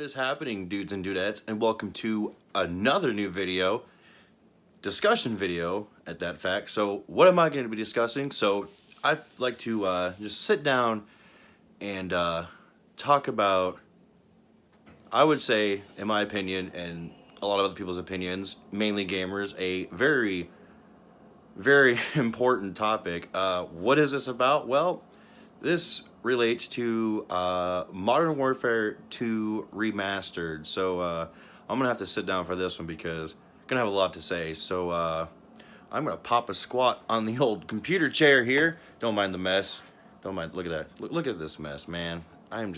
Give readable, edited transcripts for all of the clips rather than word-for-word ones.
is happening, dudes and dudettes, and welcome to another new video, discussion video at that fact. So what am I going to be discussing? So I'd like to just sit down and talk about, I would say, in my opinion, and a lot of other people's opinions, mainly gamers, a very, very important topic. What is this about? Well, this relates to Modern Warfare 2 Remastered. So I'm going to have to sit down for this one because I'm going to have a lot to say. So I'm going to pop a squat on the old computer chair here. Don't mind the mess. Don't mind. Look at that. Look at this mess, man. I'm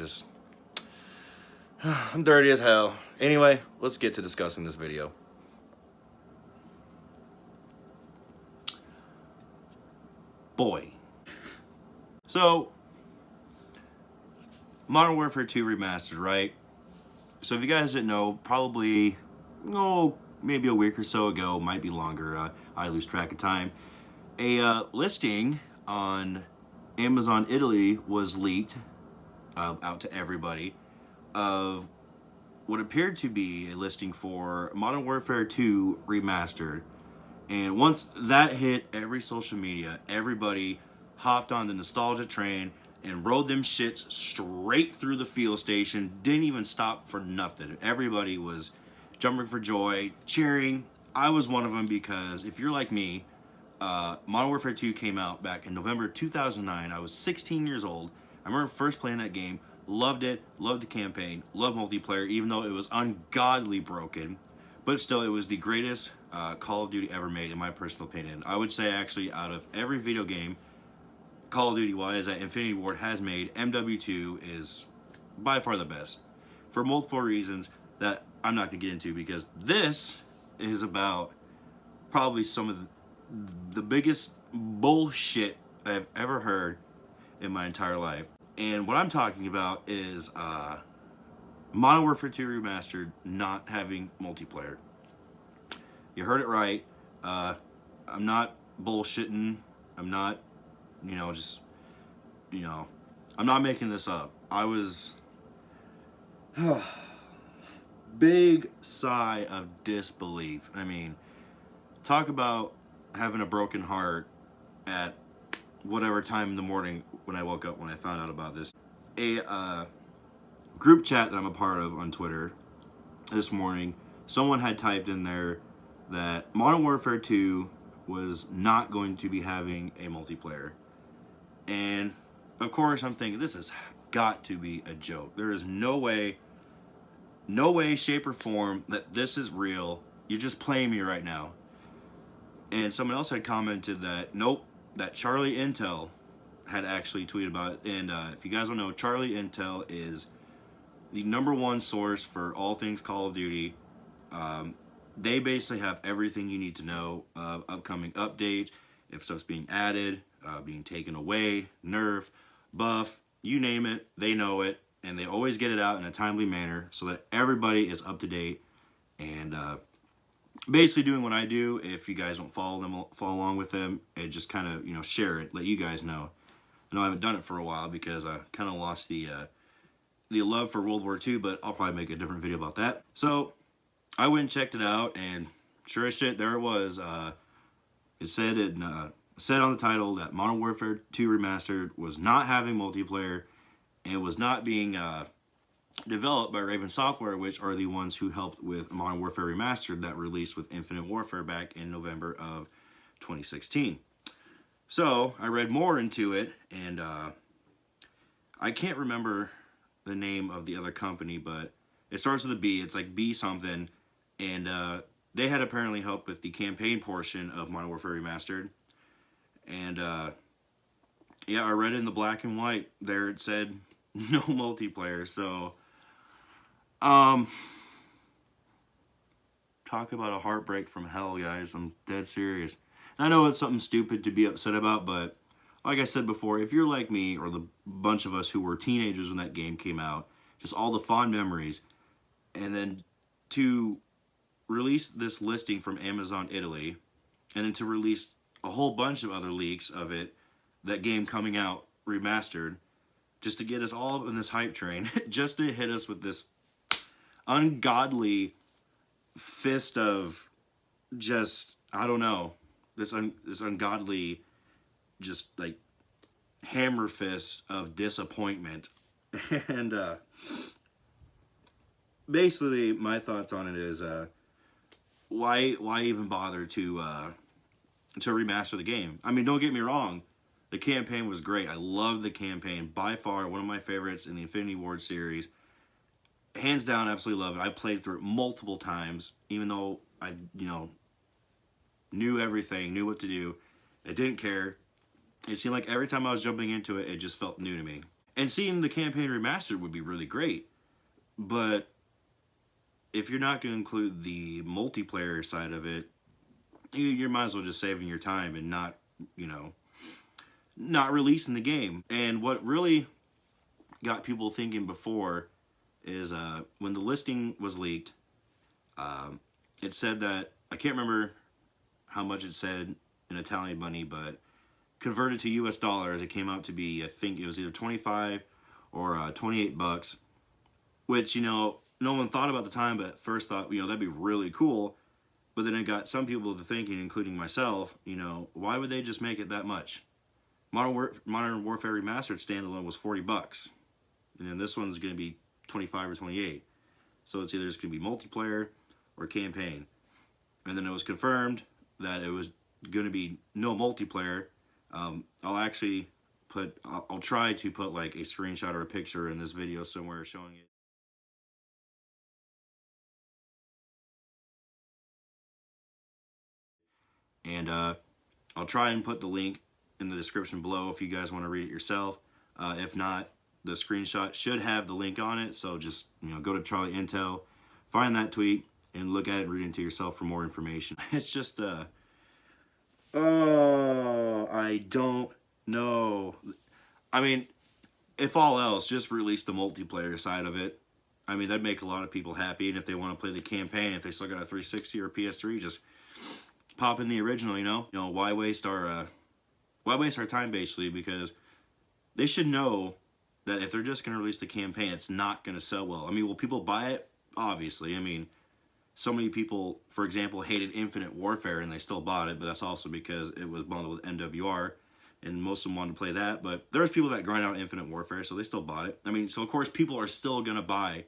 dirty as hell. Anyway, let's get to discussing this video. Boy. So, Modern Warfare 2 Remastered, right? So if you guys didn't know, probably, maybe a week or so ago, might be longer, I lose track of time, a listing on Amazon Italy was leaked out to everybody of what appeared to be a listing for Modern Warfare 2 Remastered. And once that hit every social media, everybody hopped on the nostalgia train and rode them shits straight through the fuel station. Didn't even stop for nothing. Everybody was jumping for joy, cheering. I was one of them because if you're like me, Modern Warfare 2 came out back in November 2009. I was 16 years old. I remember first playing that game. Loved it. Loved the campaign. Loved multiplayer, even though it was ungodly broken. But still, it was the greatest Call of Duty ever made, in my personal opinion. I would say, actually, out of every video game, Call of Duty-wise, that Infinity Ward has made, MW2 is by far the best. For multiple reasons that I'm not going to get into, because this is about probably some of the biggest bullshit I've ever heard in my entire life. And what I'm talking about is Modern Warfare 2 Remastered not having multiplayer. You heard it right. I'm not bullshitting. I'm not, I'm not making this up. I was big sigh of disbelief. I mean, talk about having a broken heart at whatever time in the morning when I woke up when I found out about this. A group chat that I'm a part of on Twitter this morning, someone had typed in there that Modern Warfare 2 was not going to be having a multiplayer. And of course I'm thinking, this has got to be a joke. There is no way, shape, or form that this is real. You're just playing me right now. And someone else had commented that, nope, that Charlie Intel had actually tweeted about it. And if you guys don't know, Charlie Intel is the #1 source for all things Call of Duty. They basically have everything you need to know of upcoming updates, if stuff's being added, being taken away, nerfed, buff, you name it, they know it, and they always get it out in a timely manner so that everybody is up to date. And basically doing what I do. If you guys don't follow along with them, and just kind of share it, let you guys know. I know I haven't done it for a while because I kind of lost the love for World War II, but I'll probably make a different video about that. So I went and checked it out, and sure as shit, there it was. It said on the title that Modern Warfare 2 Remastered was not having multiplayer and was not being developed by Raven Software, which are the ones who helped with Modern Warfare Remastered that released with Infinite Warfare back in November of 2016. So I read more into it, and I can't remember the name of the other company, but it starts with a B. It's like B something, and they had apparently helped with the campaign portion of Modern Warfare Remastered. And yeah, I read it in the black and white. There it said no multiplayer. So talk about a heartbreak from hell, guys. I'm dead serious. And I know it's something stupid to be upset about, but like I said before, if you're like me or the bunch of us who were teenagers when that game came out, just all the fond memories, and then to release this listing from Amazon Italy, and then to release a whole bunch of other leaks of it, that game coming out remastered, just to get us all up in this hype train, just to hit us with this ungodly fist of just, I don't know, this ungodly just like hammer fist of disappointment. And basically my thoughts on it is why even bother to remaster the game? I mean, don't get me wrong, the campaign was great. I loved the campaign. By far one of my favorites in the Infinity Ward series. Hands down, absolutely love it. I played through it multiple times, even though I, knew everything, knew what to do. I didn't care. It seemed like every time I was jumping into it, it just felt new to me. And seeing the campaign remastered would be really great. But if you're not going to include the multiplayer side of it, you might as well just saving your time and not, not releasing the game. And what really got people thinking before is when the listing was leaked, it said that, I can't remember how much it said in Italian money, but converted to US dollars, it came out to be, I think it was either 25 or 28 bucks, which, no one thought about the time, but at first thought, that'd be really cool. But then it got some people to thinking, including myself, why would they just make it that much? Modern Warfare Remastered standalone was 40 bucks. And then this one's going to be 25 or 28. So it's either just going to be multiplayer or campaign. And then it was confirmed that it was going to be no multiplayer. I'll try to put like a screenshot or a picture in this video somewhere showing it. And I'll try and put the link in the description below if you guys want to read it yourself. If not, the screenshot should have the link on it. So just, go to Charlie Intel, find that tweet, and look at it and read it to yourself for more information. It's just, I don't know. I mean, if all else, just release the multiplayer side of it. I mean, that'd make a lot of people happy. And if they want to play the campaign, if they still got a 360 or a PS3, just pop in the original, why waste our time, basically, because they should know that if they're just going to release the campaign, it's not going to sell well. I mean, will people buy it? Obviously. I mean, so many people, for example, hated Infinite Warfare and they still bought it, but that's also because it was bundled with MWR and most of them wanted to play that. But there's people that grind out Infinite Warfare, so they still bought it. I mean, so of course people are still going to buy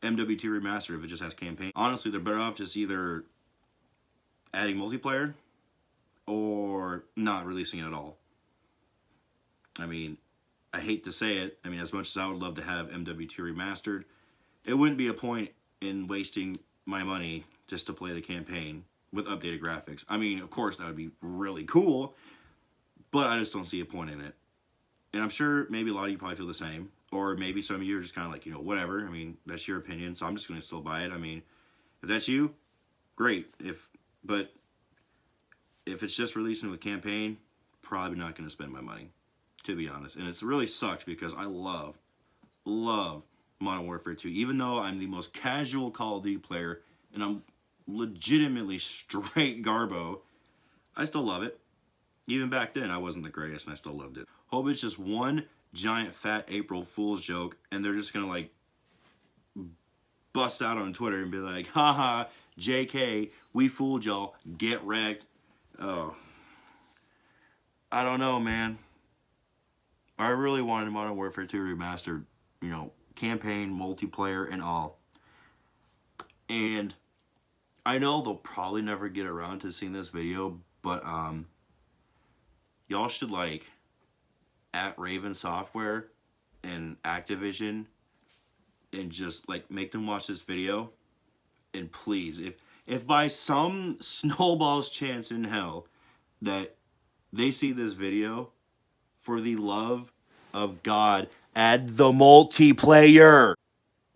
MW2 Remastered if it just has campaign. Honestly, they're better off just either adding multiplayer or not releasing it at all. I mean, I hate to say it. I mean, as much as I would love to have MW2 Remastered, it wouldn't be a point in wasting my money just to play the campaign with updated graphics. I mean, of course, that would be really cool, but I just don't see a point in it. And I'm sure maybe a lot of you probably feel the same, or maybe some of you are just kind of like, whatever. I mean, that's your opinion, so I'm just going to still buy it. I mean, if that's you, great. But if it's just releasing with campaign, probably not going to spend my money, to be honest. And it's really sucks because I love Modern Warfare 2. Even though I'm the most casual Call of Duty player and I'm legitimately straight garbo, I still love it. Even back then, I wasn't the greatest and I still loved it. Hope it's just one giant fat April Fool's joke and they're just going to like bust out on Twitter and be like, haha, JK, we fooled y'all, get wrecked. Oh, I don't know, man. I really wanted Modern Warfare 2 Remastered, campaign, multiplayer, and all. And I know they'll probably never get around to seeing this video, but y'all should at Raven Software and Activision and just make them watch this video. And please, if by some snowball's chance in hell that they see this video, for the love of God, add the multiplayer.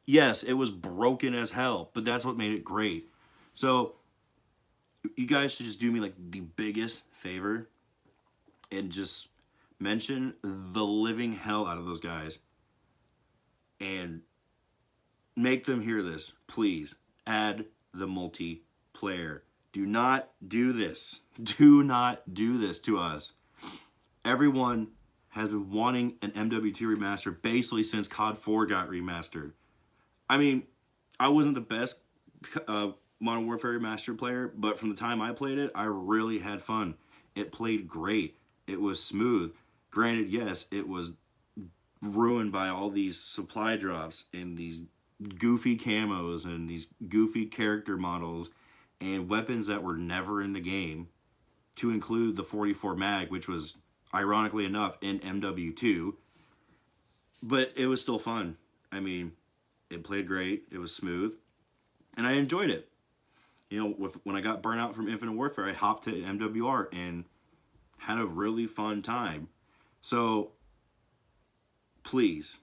Yes, it was broken as hell, but that's what made it great. So you guys should just do me the biggest favor and just mention the living hell out of those guys and make them hear this. Please add the multiplayer. Do not do this. Do not do this to us. Everyone has been wanting an MW2 remaster basically since COD 4 got remastered. I mean, I wasn't the best Modern Warfare Remastered player, but from the time I played it, I really had fun. It played great. It was smooth. Granted, yes, it was ruined by all these supply drops and these goofy camos and these goofy character models and weapons that were never in the game, to include the 44 mag, which was ironically enough in MW2, but it was still fun. I mean, it played great, it was smooth, and I enjoyed it. You know, when I got burnt out from Infinite Warfare, I hopped to MWR and had a really fun time. So please,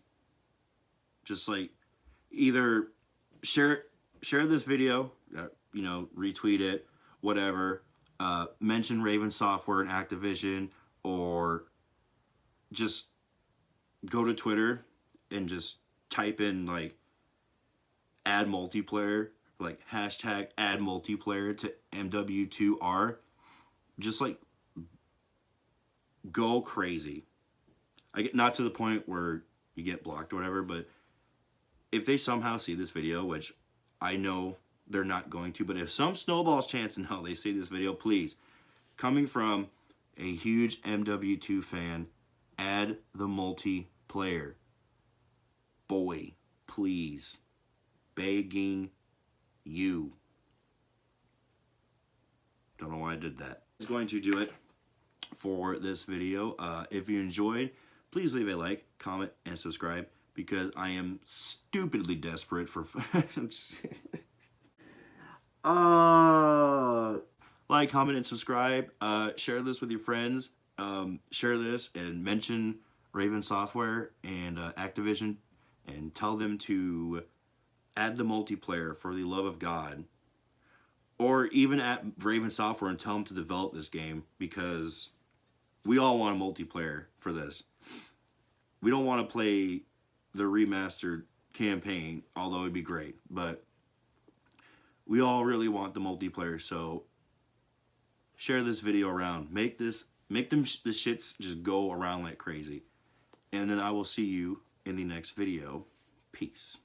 just like, either share this video, you know, retweet it, whatever. Mention Raven Software and Activision, or just go to Twitter and just type in like add multiplayer, like hashtag add multiplayer to MW2R. Just like go crazy. I get, not to the point where you get blocked or whatever, but if they somehow see this video, which I know they're not going to, but if some snowball's chance in hell they see this video, please, coming from a huge MW2 fan, add the multiplayer. Boy, please. Begging you. Don't know why I did that. I was going to do it for this video. If you enjoyed, please leave a like, comment, and subscribe, because I am stupidly desperate for like, comment, and subscribe. Share this with your friends. Share this and mention Raven Software and Activision, and tell them to add the multiplayer for the love of God. Or even at Raven Software and tell them to develop this game, because we all want a multiplayer for this. We don't want to play the remastered campaign, although it'd be great, but we all really want the multiplayer. So share this video around. Make the shits just go around like crazy. And then I will see you in the next video. Peace.